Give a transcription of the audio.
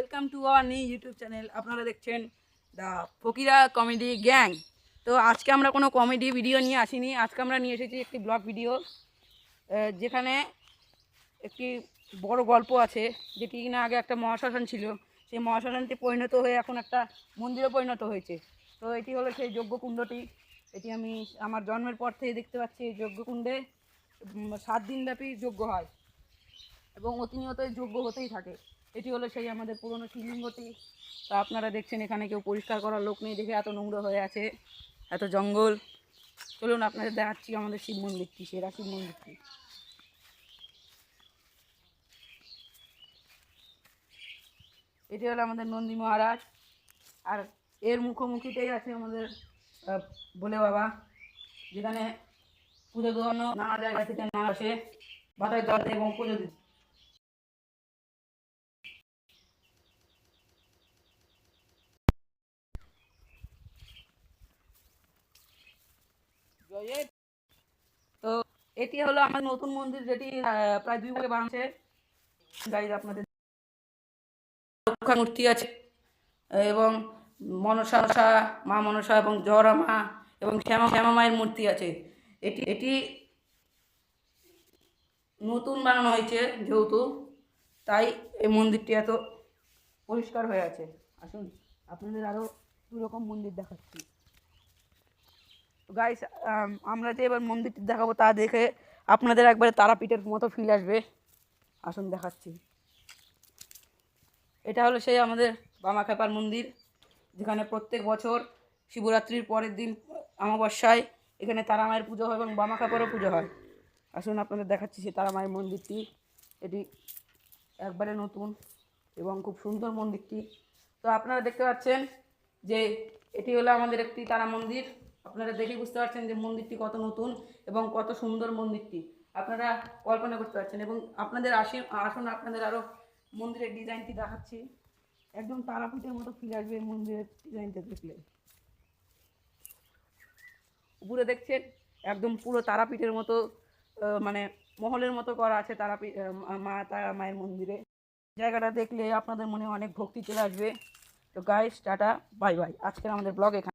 Welcome to our new YouTube channel. আপনারা দেখছেন the Fakira comedy gang. তো আজকে আমরা কোনো কমেডি ভিডিও নিয়ে আসিনি, আজকে আমরা নিয়ে এসেছি একটি ব্লগ ভিডিও, যেখানে একটি বড় গল্প আছে, যেটি কিনা আগে একটা মহাশ্মশান ছিল। সেই মহাশ্মশানটি পরিণত হয়ে এখন একটা মন্দিরে পরিণত হয়েছে। তো এটি হলো সেই যজ্ঞকুণ্ডটি। এটি আমি আমার জন্মের পর থেকে দেখতে পাচ্ছি। এই যজ্ঞকুণ্ডে 7 দিনব্যাপী যজ্ঞ হয় এবং প্রতিনিয়ত যজ্ঞ হতেই থাকে। এটি হলো সেই আমাদের পুরনো শিবলিঙ্গটি। তা আপনারা দেখছেন এখানে কেউ পরিষ্কার করার লোক নেই দেখে এত নোংরা হয়ে আছে, এত জঙ্গল। চলুন আপনাদের দেখাচ্ছি আমাদের শিব মন্দিরটি, সেরা শিব মন্দিরটি। এটি হলো আমাদের নন্দী মহারাজ, আর এর মুখোমুখিতেই আছে আমাদের ভোলে বাবা, যেখানে পুজো দেওয়ানো নানা জায়গা থেকে না আসে বাতায় জল এবং পুজো দিতে। তো এটি হলো আমার নতুন মন্দির, যেটি প্রায় 2 ভাগে বানাচ্ছে। গাইজ আপনাদের রক্ষা মূর্তি আছে এবং মনসা মা মনসা এবং জরা মা এবং শ্যামা মায়ের মূর্তি আছে। এটি এটি নতুন বানানো হয়েছে যেহেতু, তাই এই মন্দিরটি এত পরিষ্কার হয়ে আছে। আসুন আপনাদের আরও 2 রকম মন্দির দেখাচ্ছি। গাইস, আমরা যে এবার মন্দিরটি দেখাবো তা দেখে আপনাদের একবারে তারাপীঠের মতো ফিল আসবে। আসুন দেখাচ্ছি। এটা হলো সেই আমাদের বামাখ্যাপার মন্দির, যেখানে প্রত্যেক বছর শিবরাত্রির পরের দিন অমাবস্যায় এখানে তারা মায়ের পুজো হয় এবং বামাখ্যাপারও পুজো হয়। আসুন আপনাদের দেখাচ্ছি সেই তারা মায়ের মন্দিরটি। এটি একবারে নতুন এবং খুব সুন্দর মন্দিরটি। তো আপনারা দেখতে পাচ্ছেন যে এটি হলো আমাদের একটি তারা মন্দির। আপনারা দেখে বুঝতে পারছেন যে মন্দিরটি কত নতুন এবং কত সুন্দর মন্দিরটি আপনারা কল্পনা করতে পারছেন। এবং আপনাদের আসুন আপনাদের আরও মন্দিরের ডিজাইনটি দেখাচ্ছি। একদম তারাপীঠের মতো ফিল আসবে মন্দিরের ডিজাইনটা দেখলে। উপরে দেখছেন একদম পুরো তারাপীঠের মতো, মানে মহলের মতো করা আছে তারাপীঠ তারা মায়ের মন্দিরে। জায়গাটা দেখলে আপনাদের মনে অনেক ভক্তি চলে আসবে। তো গাইস, টাটা, বাই বাই। আজকের আমাদের ব্লগ এখানে।